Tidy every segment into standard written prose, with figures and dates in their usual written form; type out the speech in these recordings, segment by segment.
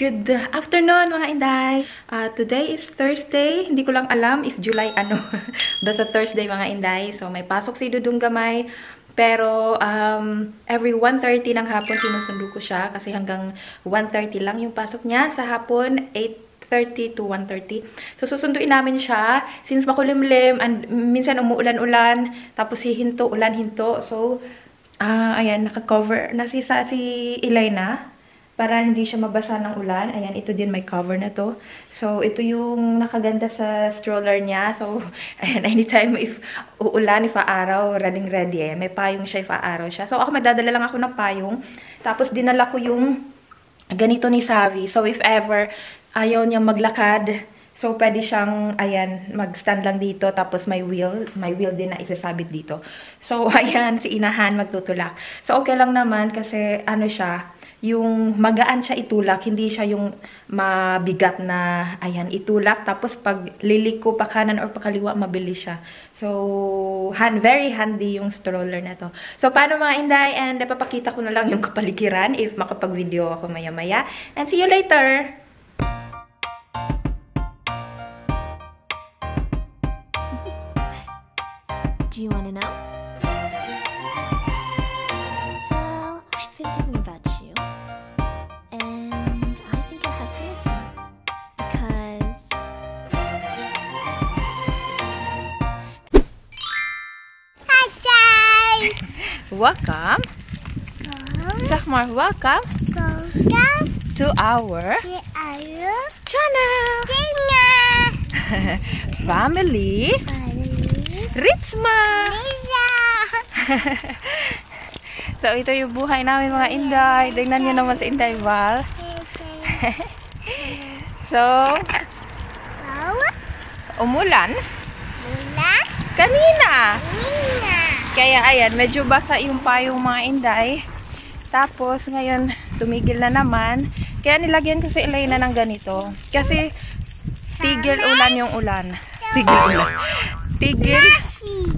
Good afternoon mga Inday! Today is Thursday. Hindi ko lang alam if July ano. Basta Thursday mga Inday. So may pasok si Dudong Gamay. Pero every 1:30 ng hapon sinusundo ko siya. Kasi hanggang 1:30 lang yung pasok niya. Sa hapon, 8:30 to 1:30. So susunduin namin siya. Since makulimlim and minsan umuulan-ulan. Tapos hihinto, ulan-hinto. So ayan, naka-cover na si Elena. Para hindi siya mabasa ng ulan. Ayan, ito din may cover na to. So, ito yung nakaganda sa stroller niya. So, ayan, anytime if uulan, if aaraw, ready. Ayan, may payong siya if aaraw siya. So, ako magdadala lang ako ng payong. Tapos, dinala ko yung ganito ni XAVY. So, if ever ayaw niya maglakad, so, pwede siyang, ayan, mag-stand lang dito. Tapos, may wheel din na isasabit dito. So, ayan, si Inahan magtutulak. So, okay lang naman kasi, ano siya, yung magaan siya itulak, hindi siya yung mabigat na, ayan, itulak. Tapos, pag liliko pa kanan or pakaliwa, mabilis siya. So, very handy yung stroller na to. So, paano mga Inday? And, papakita ko na lang yung kapaligiran if makapag-video ako maya-maya. And, see you later! Do you want to know? Well, I've been thinking about you. And I think I have to listen. Because... Hi guys! Welcome! Sahmar, welcome to our channel! Family Ritsma! So, ito yung buhay namin mga Inday. Tignan nyo naman sa Inday Val. So, umulan? Kanina! Kaya ayan, medyo basa yung payong mga Inday. Tapos, ngayon, tumigil na naman. Kaya nilagyan ko si Elena ng ganito. Kasi, tigil ulan yung ulan. Tigil ulan.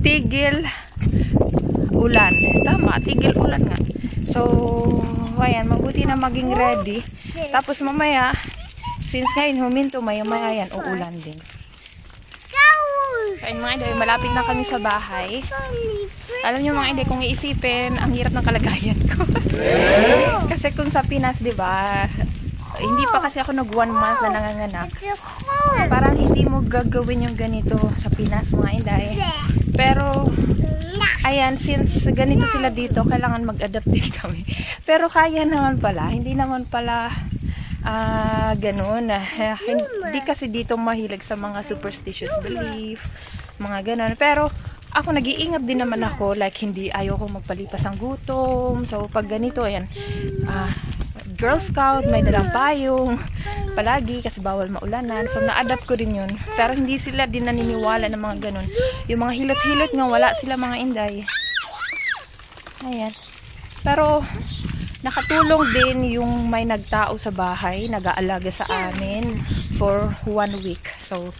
Tigil ulan. Tama, tigil ulan nga. So, ayan, mabuti na maging ready. Tapos mamaya, since ngayon huminto, maya-maya yan, uulan din. So, ayun mga Inday, malapit na kami sa bahay. Alam nyo mga Inday, kung iisipin, ang hirap ng kalagayan ko. Kasi kung sa Pinas, diba, hindi pa kasi ako nag 1 month na nanganganak. Parang hindi mo gagawin yung ganito sa Pinas mga Inday. Pero, ayan, since ganito sila dito, kailangan mag-adapt din kami. Pero kaya naman pala, hindi naman pala ganun. Hindi kasi dito mahilig sa mga superstitious belief, mga ganun. Pero, ako nag-iingat din naman ako, like hindi ayoko magpalipas ang gutom. So, pag ganito, ayan, Girl Scout, may dalang payong palagi kasi bawal maulanan. So, na-adapt ko din yun. Pero hindi sila din naniniwala ng mga ganun. Yung mga hilot-hilot nga, wala sila mga Inday. Ayan. Pero, nakatulong din yung may nagtao sa bahay, nag-aalaga sa amin for 1 week. So,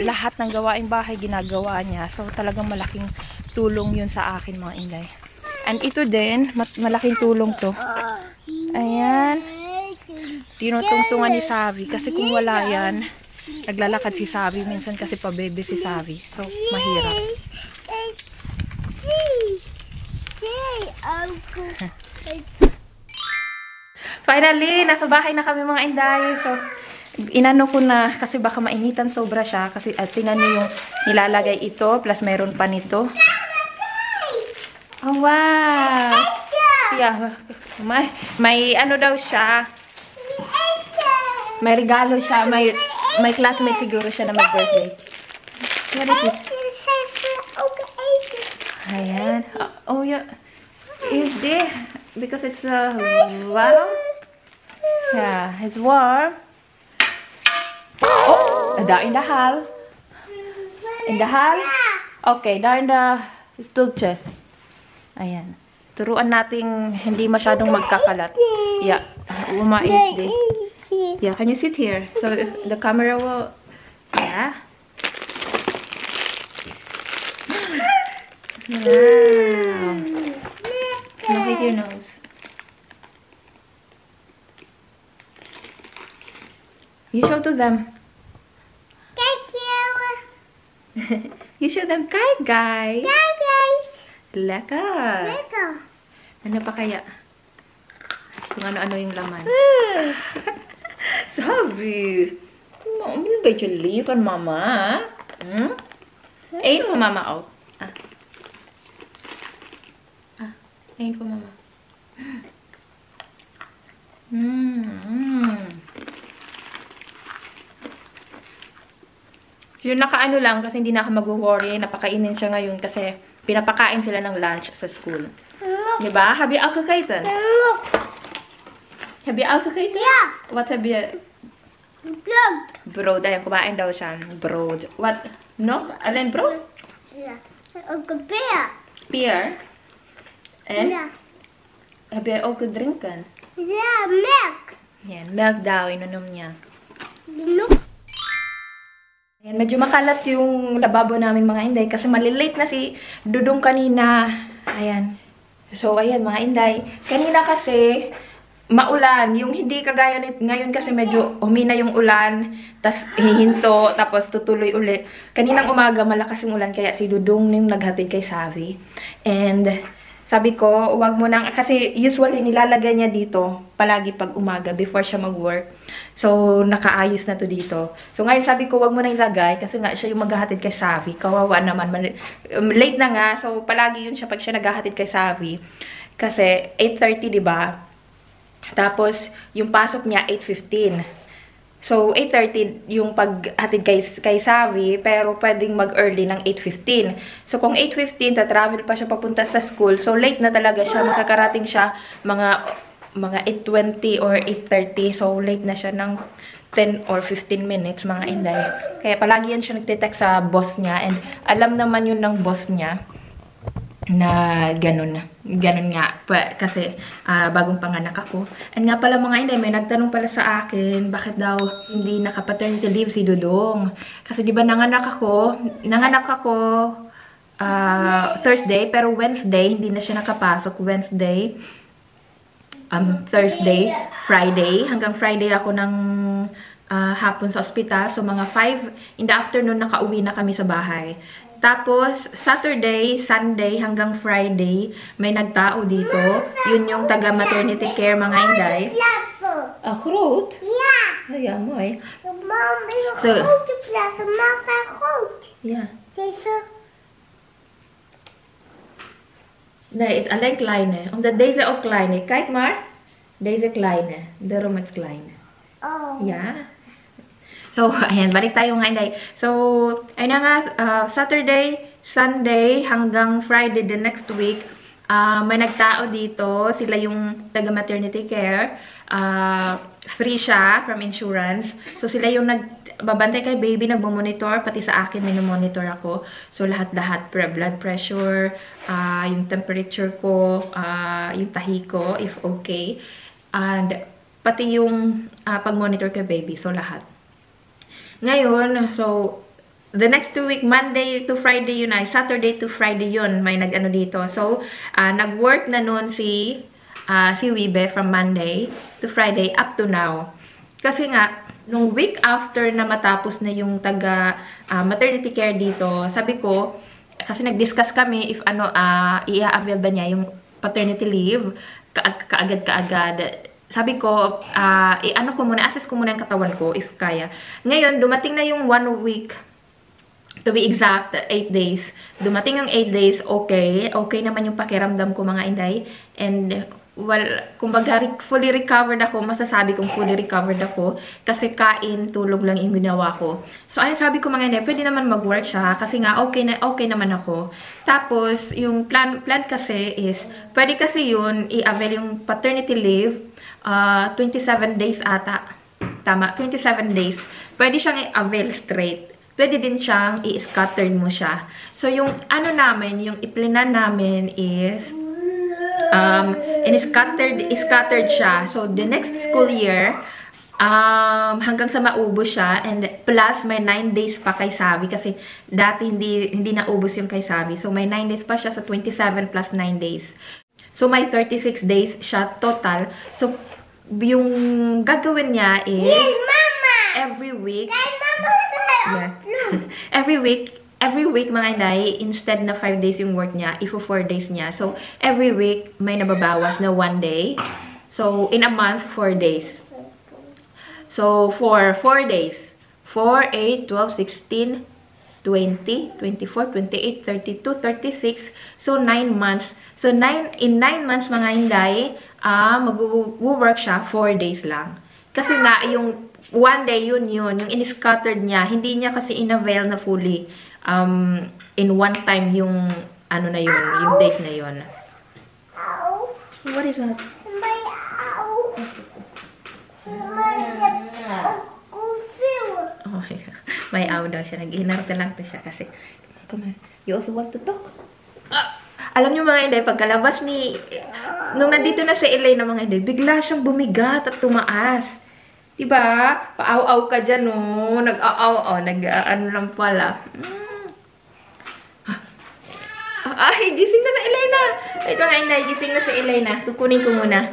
lahat ng gawaing bahay ginagawa niya. So, talagang malaking tulong yun sa akin mga Inday. And ito din, malaking tulong to. Ayan. Tinutungtungan ni XAVY. Kasi kung wala yan, naglalakad si XAVY. Minsan kasi pabebe si XAVY. So, mahirap. Finally, nasa bahay na kami mga Inday. So, inano ko na kasi baka mainitan sobra siya. Kasi tingnan niyo yung nilalagay ito. Plus mayroon pa nito. Oh, wow! Yeah. May ano daw siya. May regalo siya. May classmate siguro siya na mag-birthday. What is it? Ayan. Oh, yeah. Is this? Because it's warm. Yeah, it's warm. Oh, in the hall. In the hall? Okay, in the stool chest. Ayan. Turuan nating hindi masyadong magkakalat. Yeah. Uma is this. Yeah, can you sit here? So the camera will... Yeah. Wow. Look at your nose. You show to them. Thank you. You show them kay guys. Bye, guys. Lekker. Lego. Ano pa kaya? Kung ano-ano yung laman. Sabi. Mom, will bet you leave on mama? Hmm? Ayun for mama out. Ayun for mama. Yung nakaano lang kasi hindi na ako mag-worry. Napakainin siya ngayon kasi pinapakain sila ng lunch sa school. Diba? Have you allocated? Look. Have you allocated? Yeah. What have you... Look. Broad. Ayan, kumain daw siya. Broad. What? No? Alin, broad? Yeah. Uncle Bear. Pear. And? Yeah. Have you also drinken? Yeah, milk. Yan, milk daw. Inunom niya. Look. Ayan, medyo makalat yung lababo namin mga Inday kasi malilate na si Dudong kanina. Ayan. So, ayan mga Inday. Kanina kasi maulan. Yung hindi kagaya ngayon kasi medyo humina yung ulan. Tapos hihinto. Tapos tutuloy uli. Kaninang umaga malakas yung ulan kaya si Dudong yung naghatid kay XAVY. And sabi ko, wag mo nang, kasi usually nilalagay niya dito palagi pag umaga before siya mag-work. So, nakaayos na to dito. So, ngayon sabi ko, wag mo nang ilagay kasi nga siya yung maghahatid kay XAVY. Kawawa naman. Late na nga. So, palagi yun siya pag siya naghahatid kay XAVY. Kasi, 8:30, diba? Tapos, yung pasok niya, 8:15. So, 8:30 yung paghatid kay XAVY, pero pwedeng mag-early ng 8:15. So, kung 8:15, ta-travel pa siya papunta sa school. So, late na talaga siya. Makakarating siya mga 8:20 or 8:30. So, late na siya ng 10 or 15 minutes, mga Inday. Kaya palagi yan siya nagtitext sa boss niya. And alam naman yun ng boss niya na ganun nga kasi bagong panganak ako. And nga pala mga Inday, may nagtanong pala sa akin bakit daw hindi naka-paternity leave si Dudong. Kasi di ba nanganak ako Thursday, pero Wednesday hindi na siya nakapasok. Wednesday, Thursday, Friday, hanggang Friday ako ng hapon sa ospital. So mga 5 in the afternoon nakauwi na kami sa bahay. Tapos, Saturday, Sunday, hanggang Friday, may nagtao dito. Yun yung taga-maternity care, mga Inday. Groot? Yeah. Ayan mo eh. Mom, ik Zo. een grote fles. Een man van groot. Ja. Deze. Nee, het is alleen kleine. Omdat deze ook kleine. Kijk maar. Deze kleine. Daarom het kleine. Oh. Ja. So, ayan, balik tayo nga, Inday. So, ayun na nga, Saturday, Sunday, hanggang Friday the next week, may nagtao dito. Sila yung taga-maternity care. Free siya from insurance. So, sila yung nagbabantay kay baby, nagmamonitor, pati sa akin, minumonitor ako. So, lahat-lahat, blood pressure, yung temperature ko, yung tahi ko, if okay. And, pati yung pag-monitor kay baby. So, lahat. Ngayon, so, the next 2 week, Monday to Friday yun ay, Saturday to Friday yun, may nag-ano dito. So, nag-work na nun si Wibe from Monday to Friday up to now. Kasi nga, nung week after na matapos na yung maternity care dito, sabi ko, kasi nag-discuss kami if i-avail ba niya yung paternity leave, kaagad-kaagad. Sabi ko, assess ko muna yung katawan ko, if kaya. Ngayon, dumating na yung 1 week, to be exact, 8 days. Dumating yung 8 days, okay. Okay naman yung pakiramdam ko, mga Inday. And, well, kumbaga, fully recovered ako. Masasabi kong fully recovered ako. Kasi kain, tulog lang yung ginawa ko. So, ayun, sabi ko, mga Inday, pwede naman mag-work siya. Kasi nga, okay naman ako. Tapos, yung plan kasi is, pwede kasi yun, i-avail yung paternity leave, 27 days ata. Tama, 27 days. Pwede siyang i-avail straight. Pwede din siyang i-scattered mo siya. So, yung namin, yung iplinan namin is, scattered siya. So, the next school year, hanggang sa maubos siya, and plus, may 9 days pa kay XAVY, kasi dati hindi naubos yung kay XAVY. So, may 9 days pa siya, so 27 plus 9 days. So, may 36 days siya total. So, yung gagawin niya is, every week. Yeah. Every week mga Inday, instead na 5 days yung work niya, ifo 4 days niya. So, every week, may nababawas na 1 day. So, in a month, 4 days. So, for 4 days, 4, 8, 12, 16, 20, 24, 28, 32, 36. So, 9 months. So, in 9 months, mga Inday, mag-work siya 4 days lang. Kasi nga, yung 1 day, yun, yung in-scattered niya, hindi niya kasi in-avail na fully. In one time, yung, ano na yun, yung days na yun. What is that? Oh, may aw daw siya. Nag-inarte lang to siya kasi, come on, you also want to talk? Alam niyo mga Inday, pagkalabas ni, nung nandito na si Elaine na mga Inday, bigla siyang bumigat at tumaas. Diba? Paaw-aw ka dyan, no? Nag-aaw-aw, nag-ano lang pala. Ay, gising na si Elena. Ito nga Inday, gising na si Elena. Kukunin ko muna.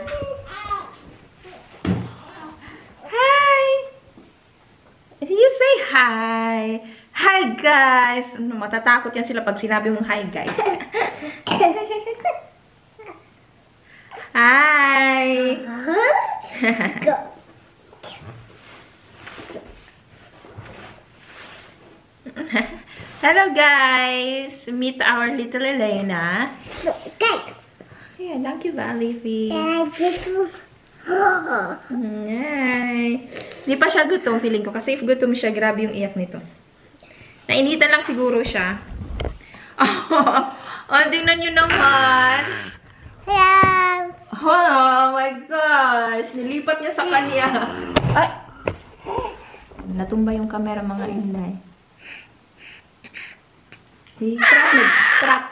You say hi. Hi, guys. Matatakot yan sila pag sinabi mong hi, guys. Hi. Go. Hello, guys. Meet our little Elena. Okay. Yeah, thank you, Valifi. Hi. Di pa siya gutom, feeling ko. Kasi if gutom siya, grabe yung iyak nito. Nainitan lang siguro siya. Oh, tingnan nyo naman. Hello. Oh my gosh. Nilipat niya sa kanya. Ay! Natumba yung camera, mga Inday. Trap.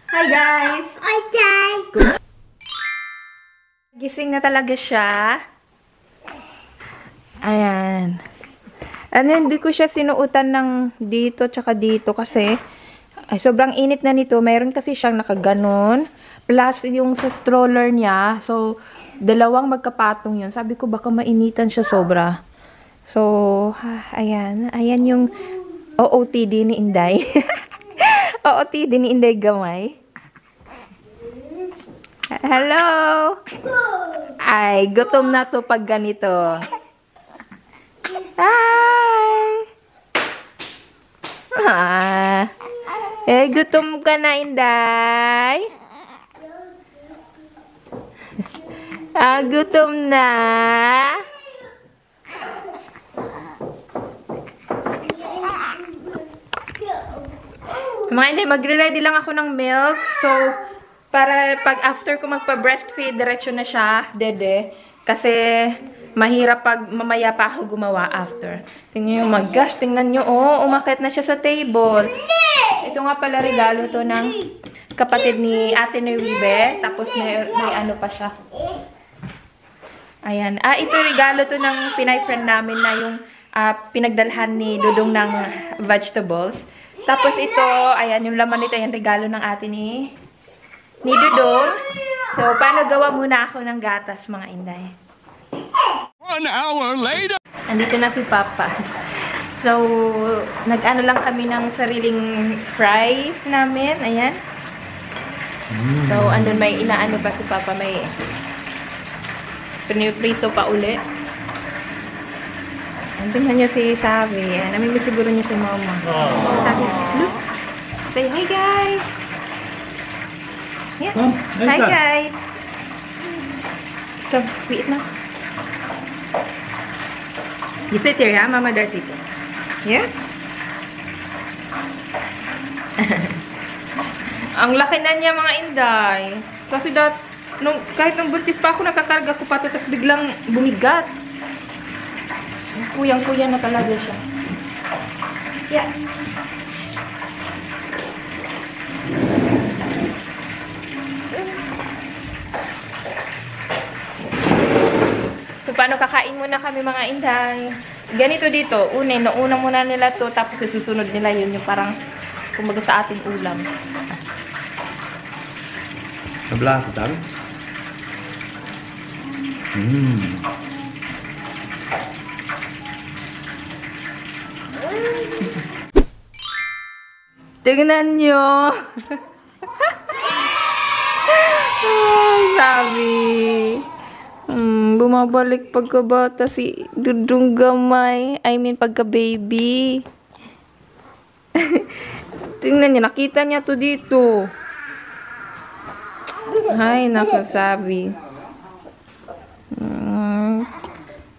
Hi, guys. Okay. Gising na talaga siya. Ayan. Ano, hindi ko siya sinuutan ng dito tsaka dito kasi ay, sobrang init na nito. Mayroon kasi siyang nakaganon. Plus yung sa stroller niya. So, dalawang magkapatong yun. Sabi ko baka mainitan siya sobra. So, ayan. Ayan yung OOTD ni Inday. OOTD ni Inday gamay. Hello! Ay, gutom na to pag ganito. Hi! Gutom ka na, Inday? Gutom na? Mga Inday, magre-ready lang ako ng milk. So, para pag after ko magpa-breastfeed, diretso na siya, dede. Kasi, mahirap pag mamaya pa ako gumawa after. Tingnan nyo, gosh, tingnan nyo, oh, umakit na siya sa table. Ito nga pala regalo to ng kapatid ni Ate Neribe. Tapos may ano pa siya. Ayan. Ito regalo to ng Pinay friend namin na yung pinagdalhan ni Dudong ng vegetables. Tapos ito, ayan, yung laman nito, yung regalo ng ate ni Dudong. So, paano gawa muna ako ng gatas, mga Inday? 1 hour later. Andito na si Papa. So, nag-ano lang kami ng sariling fries namin. Ayan. So, andun may inaano pa si Papa. May prito pa uli. Andun na niya si Sabi. Namimiss siguro niya si Mama. Sabi, look. Say hi, guys. Yeah. Hi, guys. So, wait na. You sit here, ha? Mama Darcy. Yeah? Ang laki na niya, mga Inday. Kasi kahit nung buntis pa ako, nakakarga ko pa ito, tapos biglang bumigat. Kuyang-kuya na talaga siya. Yeah. So, paano kakain muna kami, mga Inday? Ganito dito, nauna muna nila to, tapos susunod nila yun, yung parang kumbaga sa ating ulam. Nablasa, sabi? Tignan nyo. Sabi. Bumabalik pagkabata si Dudong Gamay. I mean, pagka-baby. Tingnan niyo, nakita niya to dito. Ay, nakasabi.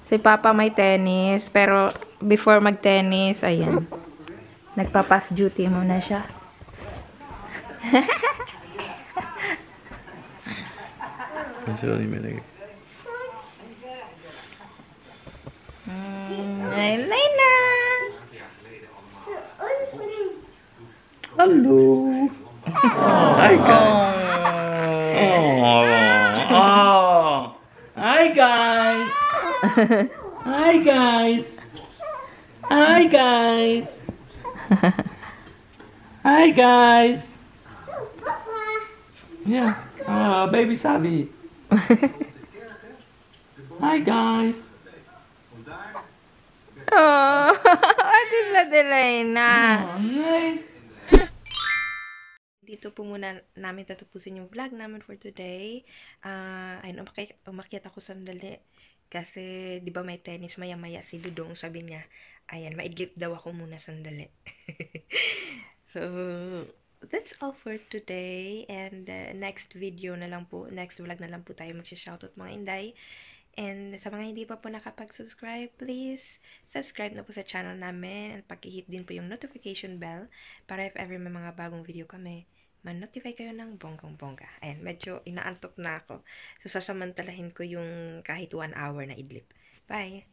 Si Papa may tennis, pero before mag-tennis, ayan. Nagpa-pass duty muna siya. Ay, Lena! Hello. Hi guys. Hi guys. Hi guys. Hi guys. Hi guys. Yeah. Baby Sabi. Hi guys. Oh, what is that, Elena? Dito po muna namin tatapusin yung vlog namin for today. Ayun, umakyat ako sandali. Kasi, di ba may tennis maya-maya si Dudong, sabi niya, ayan, maidlip daw ako muna sandali. So, that's all for today. And next video na lang po, next vlog na lang po tayo magsha-shoutout mga Inday. And sa mga hindi pa po nakapag-subscribe, please subscribe na po sa channel namin at pag-hit din po yung notification bell para if ever may mga bagong video kami, man-notify kayo ng bonggang-bongga. Ayan, medyo inaantok na ako. So, sasamantalahin ko yung kahit 1 hour na idlip. Bye!